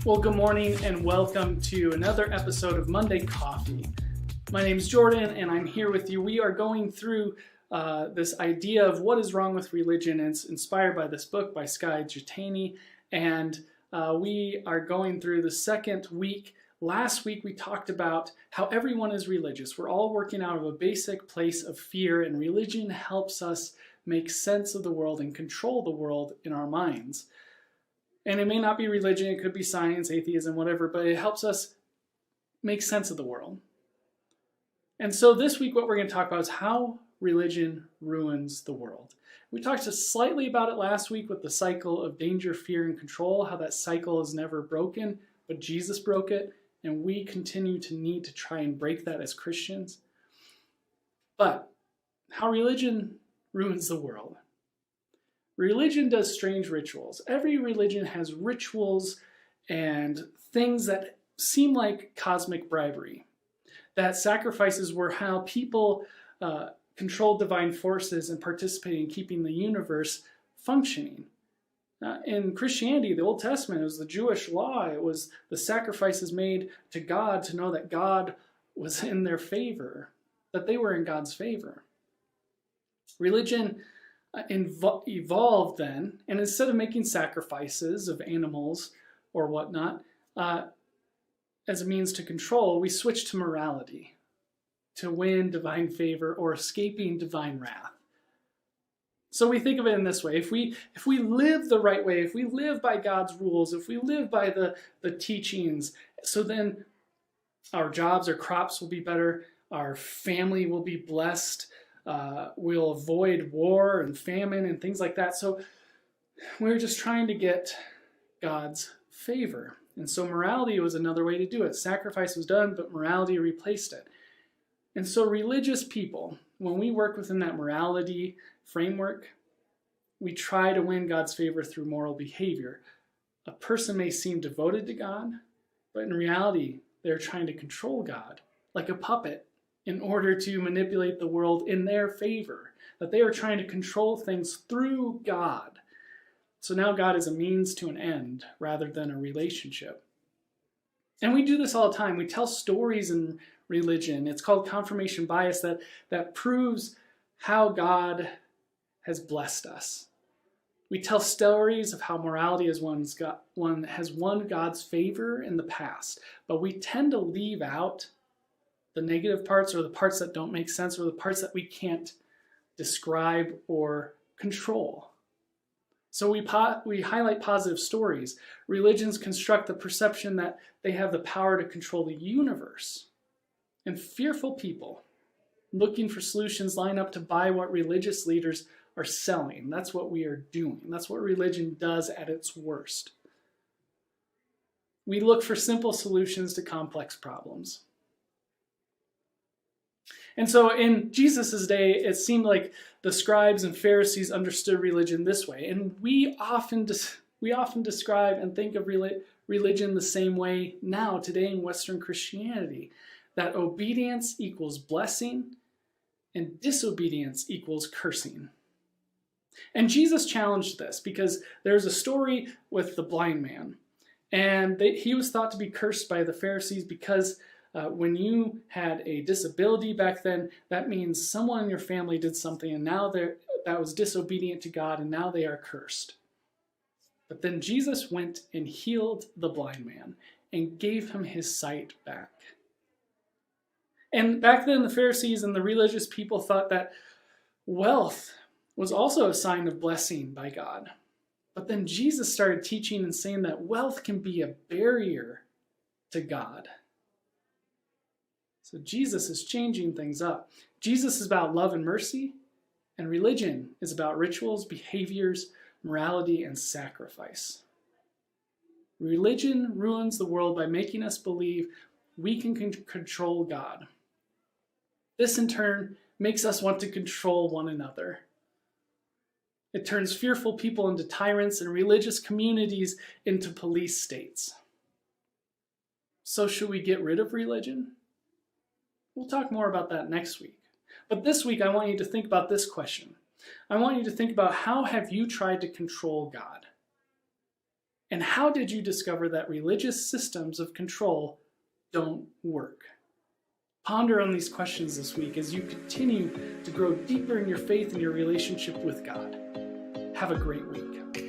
Well, good morning and welcome to another episode of Monday Coffee. My name is Jordan and I'm here with you. We are going through this idea of what is wrong with religion. It's inspired by this book by Skye Jethani, and we are going through the second week. Last week we talked about how everyone is religious. We're all working out of a basic place of fear, and religion helps us make sense of the world and control the world in our minds. And it may not be religion, it could be science, atheism, whatever, but it helps us make sense of the world. And so this week what we're going to talk about is how religion ruins the world. We talked just slightly about it last week with the cycle of danger, fear, and control, how that cycle is never broken, but Jesus broke it, and we continue to need to try and break that as Christians. But how religion ruins the world. Religion does strange rituals. Every religion has rituals and things that seem like cosmic bribery. That sacrifices were how people controlled divine forces and participated in keeping the universe functioning. In Christianity, the Old Testament, it was the Jewish law. It was the sacrifices made to God to know that God was in their favor, that they were in God's favor. Religion evolved then, and instead of making sacrifices of animals or whatnot as a means to control, we switched to morality to win divine favor or escaping divine wrath. So we think of it in this way: if we live the right way, if we live by God's rules, if we live by the teachings, so then our jobs or crops will be better, our family will be blessed, we'll avoid war and famine and things like that. So we're just trying to get God's favor. And so morality was another way to do it. Sacrifice was done, but morality replaced it. And so religious people, when we work within that morality framework, we try to win God's favor through moral behavior. A person may seem devoted to God, but in reality, they're trying to control God like a puppet in order to manipulate the world in their favor, that they are trying to control things through God. So now God is a means to an end rather than a relationship. And we do this all the time. We tell stories in religion. It's called confirmation bias that proves how God has blessed us. We tell stories of how morality has won God's favor in the past, but we tend to leave out the negative parts, or the parts that don't make sense, or the parts that we can't describe or control. So we highlight positive stories. Religions construct the perception that they have the power to control the universe. And fearful people looking for solutions line up to buy what religious leaders are selling. That's what we are doing. That's what religion does at its worst. We look for simple solutions to complex problems. And so in Jesus' day, it seemed like the scribes and Pharisees understood religion this way. And we often describe and think of religion the same way now, today in Western Christianity, that obedience equals blessing and disobedience equals cursing. And Jesus challenged this because there's a story with the blind man. And he was thought to be cursed by the Pharisees because when you had a disability back then, that means someone in your family did something and now that was disobedient to God, and now they are cursed. But then Jesus went and healed the blind man and gave him his sight back. And back then the Pharisees and the religious people thought that wealth was also a sign of blessing by God. But then Jesus started teaching and saying that wealth can be a barrier to God. So Jesus is changing things up. Jesus is about love and mercy, and religion is about rituals, behaviors, morality, and sacrifice. Religion ruins the world by making us believe we can control God. This in turn makes us want to control one another. It turns fearful people into tyrants and religious communities into police states. So should we get rid of religion? We'll talk more about that next week. But this week I want you to think about this question. I want you to think about, how have you tried to control God? And how did you discover that religious systems of control don't work? Ponder on these questions this week as you continue to grow deeper in your faith and your relationship with God. Have a great week.